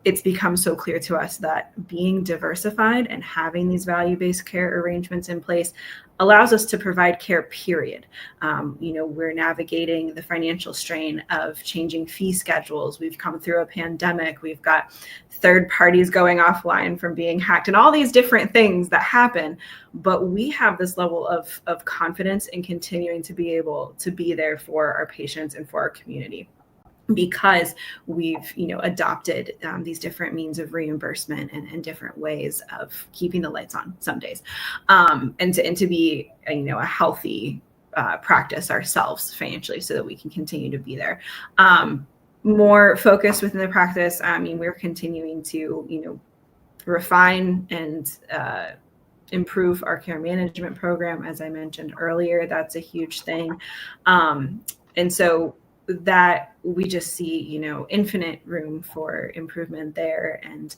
it's become so clear to us that being diversified and having these value-based care arrangements in place allows us to provide care, period. We're navigating the financial strain of changing fee schedules. We've come through a pandemic. We've got third parties going offline from being hacked and all these different things that happen. But we have this level of confidence in continuing to be able to be there for our patients and for our community, because we've adopted these different means of reimbursement and different ways of keeping the lights on some days, and to be a healthy practice ourselves financially, so that we can continue to be there. More focused within the practice, we're continuing to refine and improve our care management program. As I mentioned earlier, that's a huge thing, and so that we just see, infinite room for improvement there, and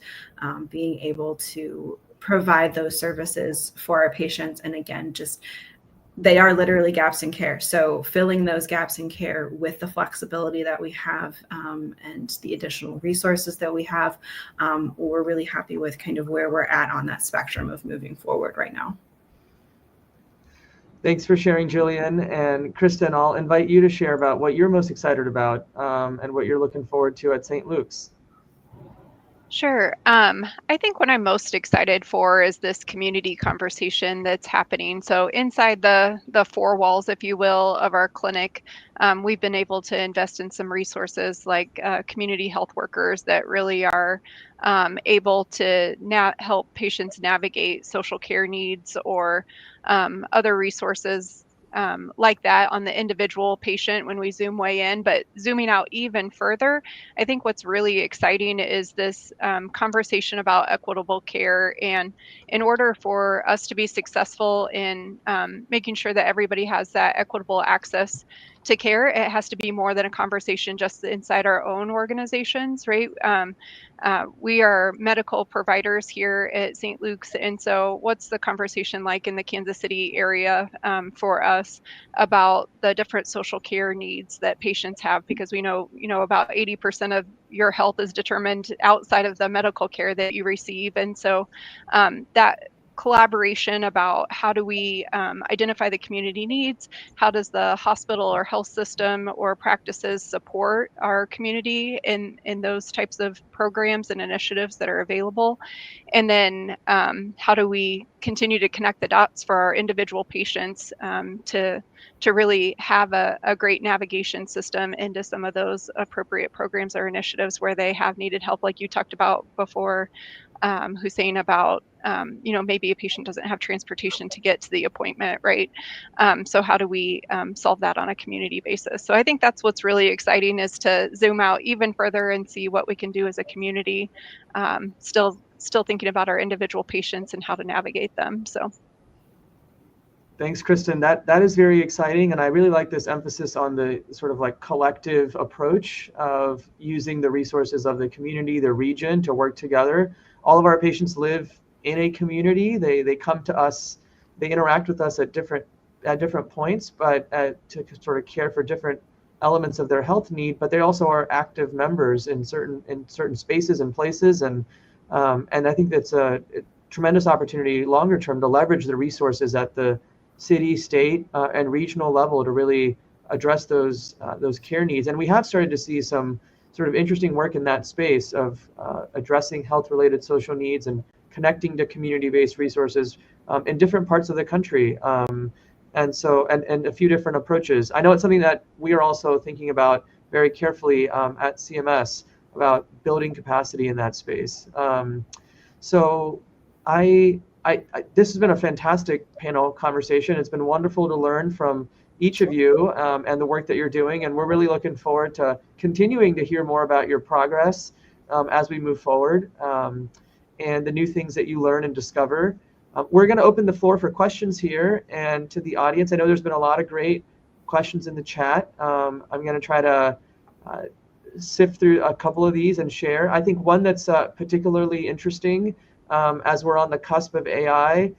being able to provide those services for our patients. And again, they are literally gaps in care. So filling those gaps in care with the flexibility that we have and the additional resources that we have, we're really happy with kind of where we're at on that spectrum of moving forward right now. Thanks for sharing, Gillian. And Kristin, I'll invite you to share about what you're most excited about and what you're looking forward to at St. Luke's. Sure. I think what I'm most excited for is this community conversation that's happening. So inside the four walls, if you will, of our clinic, we've been able to invest in some resources like community health workers that really are able to help patients navigate social care needs or other resources like that on the individual patient when we zoom way in. But zooming out even further, I think what's really exciting is this conversation about equitable care. And in order for us to be successful in making sure that everybody has that equitable access to care. It has to be more than a conversation just inside our own organizations, right? We are medical providers here at St. Luke's, and so what's the conversation like in the Kansas City area for us about the different social care needs that patients have? Because we know, about 80% of your health is determined outside of the medical care that you receive, and so that collaboration about how do we identify the community needs, how does the hospital or health system or practices support our community in those types of programs and initiatives that are available, and then how do we continue to connect the dots for our individual patients to really have a great navigation system into some of those appropriate programs or initiatives where they have needed help, like you talked about before, Hussain, about maybe a patient doesn't have transportation to get to the appointment, right? So how do we solve that on a community basis? So I think that's what's really exciting, is to zoom out even further and see what we can do as a community, still thinking about our individual patients and how to navigate them. So thanks, Kristin. That is very exciting, and I really like this emphasis on the sort of like collective approach of using the resources of the community, the region, to work together. All of our patients live in a community. They come to us, they interact with us at different points, but to sort of care for different elements of their health need. But they also are active members in certain spaces and places, and I think that's a tremendous opportunity longer term to leverage the resources at the city, state, and regional level to really address those care needs. And we have started to see some sort of interesting work in that space of addressing health-related social needs and connecting to community-based resources in different parts of the country. And a few different approaches. I know it's something that we are also thinking about very carefully at CMS, about building capacity in that space. So this has been a fantastic panel conversation. It's been wonderful to learn from each of you and the work that you're doing. And we're really looking forward to continuing to hear more about your progress as we move forward and the new things that you learn and discover. We're going to open the floor for questions here and to the audience. I know there's been a lot of great questions in the chat. I'm going to try to sift through a couple of these and share. I think one that's particularly interesting as we're on the cusp of AI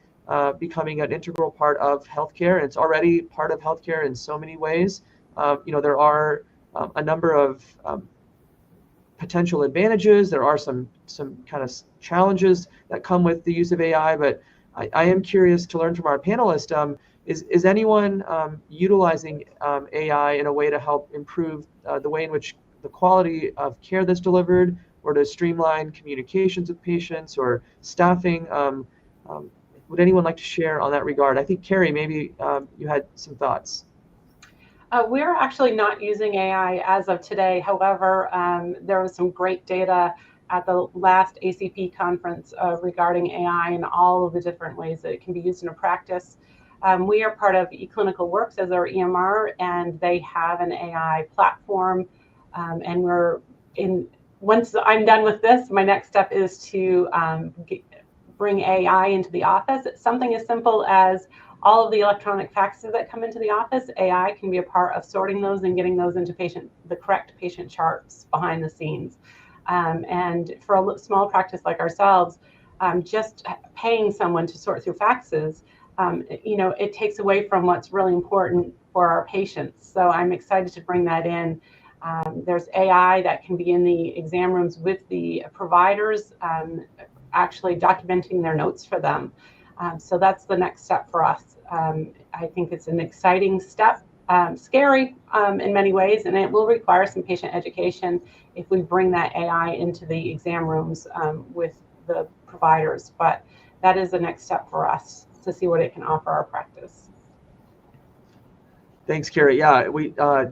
becoming an integral part of healthcare, and it's already part of healthcare in so many ways. There are a number of potential advantages. There are some kind of challenges that come with the use of AI, but I am curious to learn from our panelists. Is anyone utilizing AI in a way to help improve the way in which the quality of care that's delivered, or to streamline communications with patients or staffing? Would anyone like to share on that regard? I think, Kerry, maybe you had some thoughts. We're actually not using AI as of today. However, there was some great data at the last ACP conference regarding AI and all of the different ways that it can be used in a practice. We are part of eClinicalWorks as our EMR, and they have an AI platform. And once I'm done with this, my next step is to bring AI into the office. It's something as simple as all of the electronic faxes that come into the office. AI can be a part of sorting those and getting those into the correct patient charts behind the scenes. And for a small practice like ourselves, just paying someone to sort through faxes, it takes away from what's really important for our patients. So I'm excited to bring that in. There's AI that can be in the exam rooms with the providers, actually documenting their notes for them. So that's the next step for us. I think it's an exciting step, scary in many ways, and it will require some patient education if we bring that AI into the exam rooms with the providers. But that is the next step for us to see what it can offer our practice. Thanks, Kerry. Yeah, we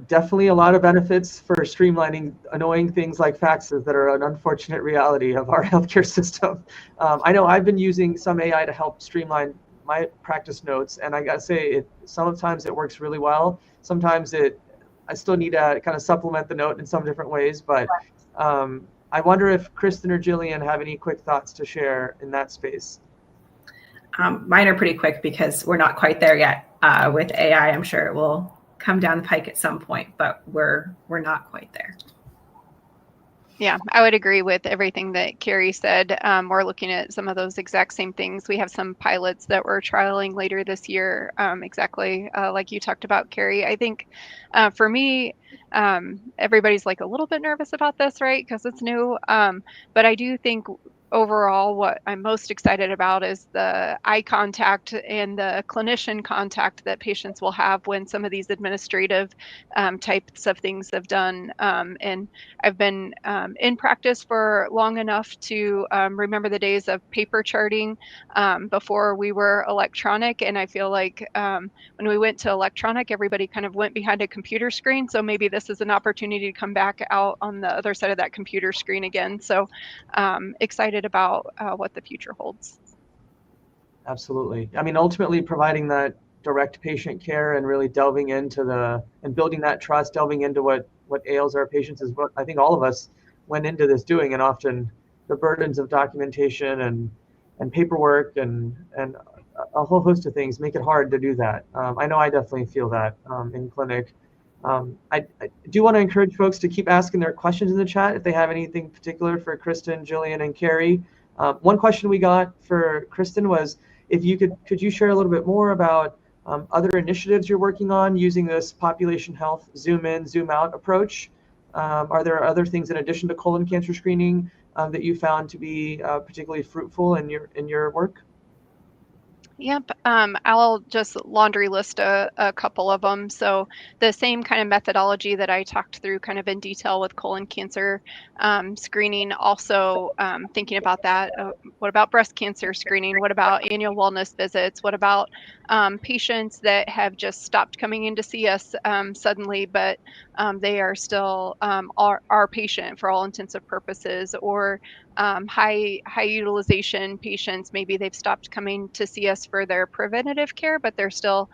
definitely a lot of benefits for streamlining annoying things like faxes that are an unfortunate reality of our healthcare system. I know I've been using some AI to help streamline my practice notes, and I gotta say, sometimes it works really well. Sometimes I still need to kind of supplement the note in some different ways. But I wonder if Kristin or Gillian have any quick thoughts to share in that space. Mine are pretty quick because we're not quite there yet with AI. I'm sure it will come down the pike at some point, but we're not quite there. Yeah, I would agree with everything that Kerry said. We're looking at some of those exact same things. We have some pilots that we're trialing later this year, exactly like you talked about, Kerry. I think for me, everybody's like a little bit nervous about this, right? Because it's new. But I do think overall, what I'm most excited about is the eye contact and the clinician contact that patients will have when some of these administrative types of things have done. And I've been in practice for long enough to remember the days of paper charting before we were electronic. And I feel like when we went to electronic, everybody kind of went behind a computer screen. So maybe this is an opportunity to come back out on the other side of that computer screen again. So excited about what the future holds. Absolutely. I mean, ultimately providing that direct patient care and really delving into and building that trust, delving into what ails our patients is what I think all of us went into this doing, and often the burdens of documentation and paperwork and a whole host of things make it hard to do that. I know I definitely feel that in clinic. I do want to encourage folks to keep asking their questions in the chat if they have anything particular for Kristin, Gillian, and Kerry. One question we got for Kristin was, if you could you share a little bit more about other initiatives you're working on using this population health zoom in, zoom out approach? Are there other things in addition to colon cancer screening that you found to be particularly fruitful in your work? Yep, I'll just laundry list a couple of them. So the same kind of methodology that I talked through kind of in detail with colon cancer screening, also thinking about that. What about breast cancer screening? What about annual wellness visits? What about patients that have just stopped coming in to see us suddenly, but they are still our patient for all intensive purposes, or high utilization patients, maybe they've stopped coming to see us for their preventative care, but they're still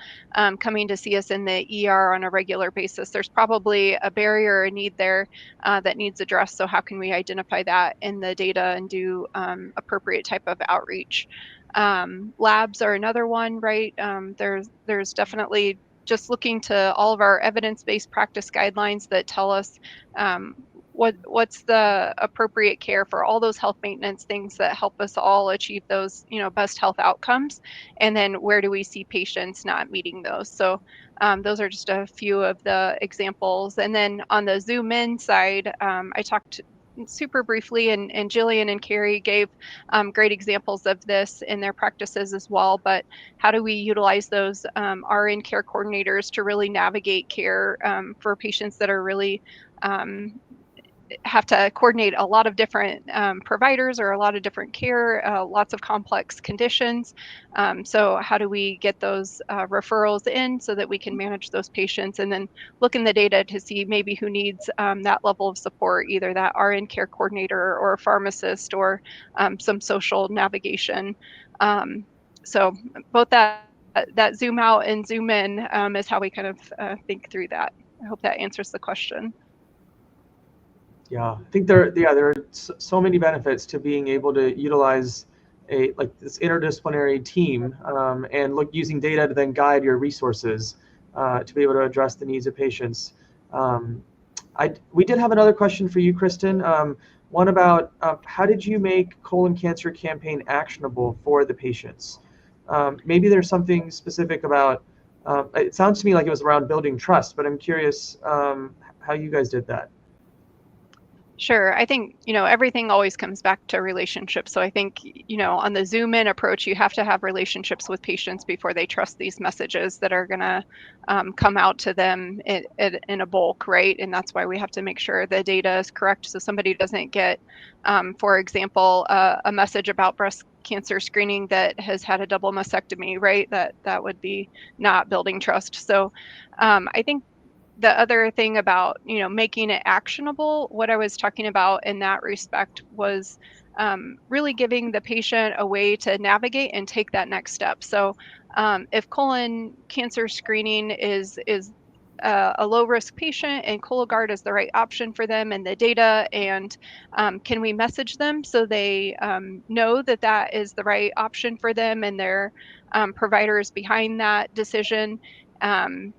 coming to see us in the ER on a regular basis. There's probably a barrier or a need there that needs addressed. So how can we identify that in the data and do appropriate type of outreach? Labs are another one, right? There's definitely just looking to all of our evidence-based practice guidelines that tell us what's the appropriate care for all those health maintenance things that help us all achieve those, best health outcomes, and then where do we see patients not meeting those? So those are just a few of the examples. And then on the zoom in side, I talked super briefly, and Gillian and Kerry gave great examples of this in their practices as well. But how do we utilize those RN care coordinators to really navigate care for patients that are really have to coordinate a lot of different providers or a lot of different care, lots of complex conditions. So how do we get those referrals in so that we can manage those patients, and then look in the data to see maybe who needs that level of support, either that RN care coordinator or a pharmacist or some social navigation. So both that zoom out and zoom in is how we kind of think through that. I hope that answers the question. Yeah, I think there are so many benefits to being able to utilize this interdisciplinary team and using data to then guide your resources to be able to address the needs of patients. We did have another question for you, Kristin. One about how did you make colon cancer campaign actionable for the patients? Maybe there's something specific about. It sounds to me like it was around building trust, but I'm curious how you guys did that. Sure. I think, everything always comes back to relationships. So I think, on the zoom in approach, you have to have relationships with patients before they trust these messages that are going to come out to them in a bulk, right? And that's why we have to make sure the data is correct. So somebody doesn't get, for example, a message about breast cancer screening that has had a double mastectomy, right? That would be not building trust. So I think the other thing about, making it actionable, what I was talking about in that respect was really giving the patient a way to navigate and take that next step. So if colon cancer screening is a low risk patient and Cologuard is the right option for them and the data, and can we message them so they know that is the right option for them and their providers behind that decision?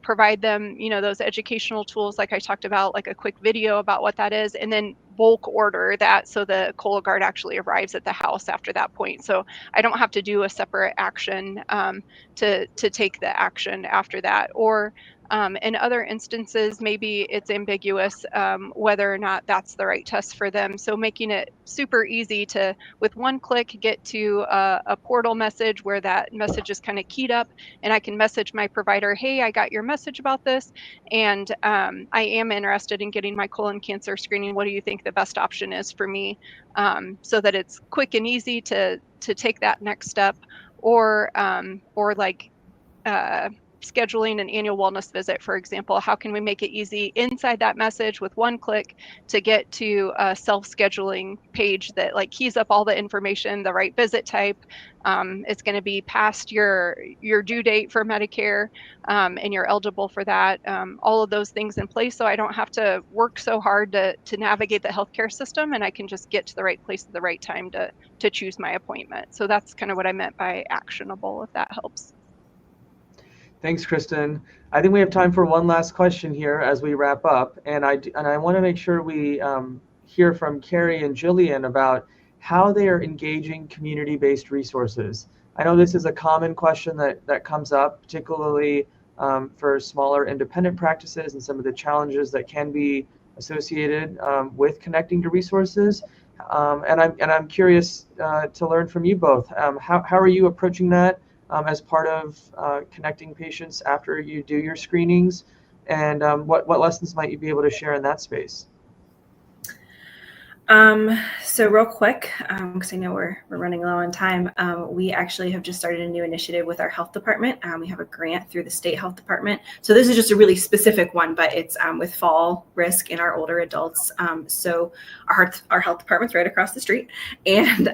provide them, those educational tools like I talked about, like a quick video about what that is, and then bulk order that so the Cologuard actually arrives at the house after that point. So I don't have to do a separate action to take the action after that. Or in other instances, maybe it's ambiguous whether or not that's the right test for them. So making it super easy to, with one click, get to a portal message where that message is kind of keyed up, and I can message my provider, hey, I got your message about this, and I am interested in getting my colon cancer screening. What do you think the best option is for me? So that it's quick and easy to take that next step, or like scheduling an annual wellness visit, for example. How can we make it easy inside that message with one click to get to a self-scheduling page that like keys up all the information, the right visit type? It's going to be past your due date for Medicare, and you're eligible for that. All of those things in place, so I don't have to work so hard to navigate the healthcare system, and I can just get to the right place at the right time to choose my appointment. So that's kind of what I meant by actionable, if that helps. Thanks, Kristin. I think we have time for one last question here as we wrap up, and I want to make sure we hear from Kerry and Gillian about how they are engaging community-based resources. I know this is a common question that comes up, particularly for smaller independent practices and some of the challenges that can be associated with connecting to resources. And I'm curious to learn from you both. How are you approaching that as part of connecting patients after you do your screenings, and what lessons might you be able to share in that space? So real quick, because I know we're running low on time, we actually have just started a new initiative with our health department. We have a grant through the state health department. So this is just a really specific one, but it's with fall risk in our older adults. So our health department's right across the street, and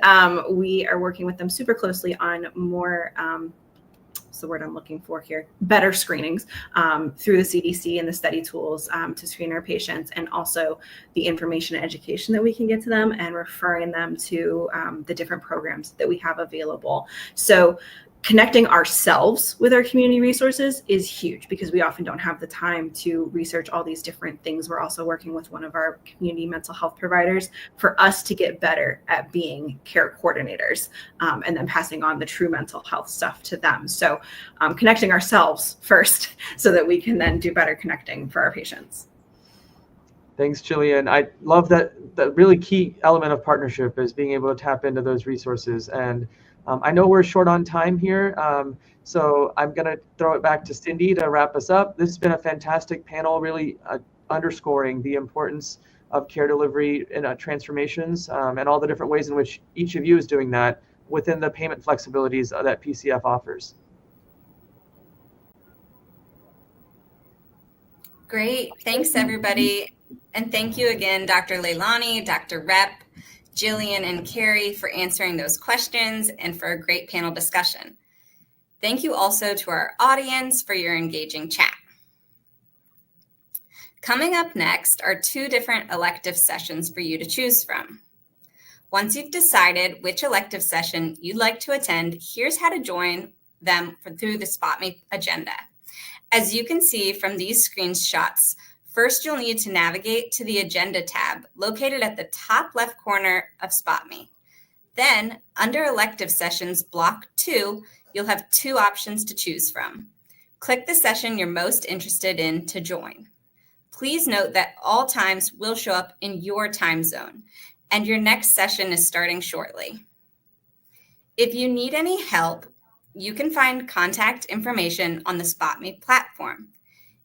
we are working with them super closely on more what's the word I'm looking for here? Better screenings through the CDC and the study tools to screen our patients, and also the information and education that we can get to them and referring them to the different programs that we have available. So connecting ourselves with our community resources is huge because we often don't have the time to research all these different things. We're also working with one of our community mental health providers for us to get better at being care coordinators and then passing on the true mental health stuff to them. So connecting ourselves first so that we can then do better connecting for our patients. Thanks, Gillian. I love that the really key element of partnership is being able to tap into those resources. And I know we're short on time here, so I'm going to throw it back to Cindy to wrap us up. This has been a fantastic panel, really underscoring the importance of care delivery and transformations and all the different ways in which each of you is doing that within the payment flexibilities that PCF offers. Great. Thanks, everybody. And thank you again, Dr. Lalani, Dr. Repp, Gillian, and Kerry for answering those questions and for a great panel discussion. Thank you also to our audience for your engaging chat. Coming up next are 2 different elective sessions for you to choose from. Once you've decided which elective session you'd like to attend, here's how to join them through the SpotMe agenda. As you can see from these screenshots, first, you'll need to navigate to the Agenda tab located at the top left corner of SpotMe. Then, under Elective Sessions, Block 2, you'll have 2 options to choose from. Click the session you're most interested in to join. Please note that all times will show up in your time zone, and your next session is starting shortly. If you need any help, you can find contact information on the SpotMe platform.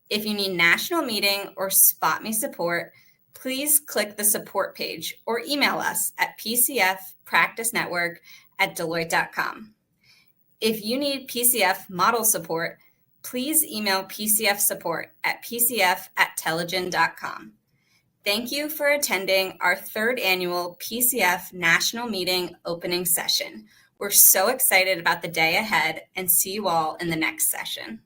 If you need national meeting or SpotMe support, please click the support page or email us at pcfpracticenetwork@deloitte.com. If you need PCF model support, please email pcfsupport@pcf@telegen.com. Thank you for attending our 3rd annual PCF National Meeting opening session. We're so excited about the day ahead and see you all in the next session.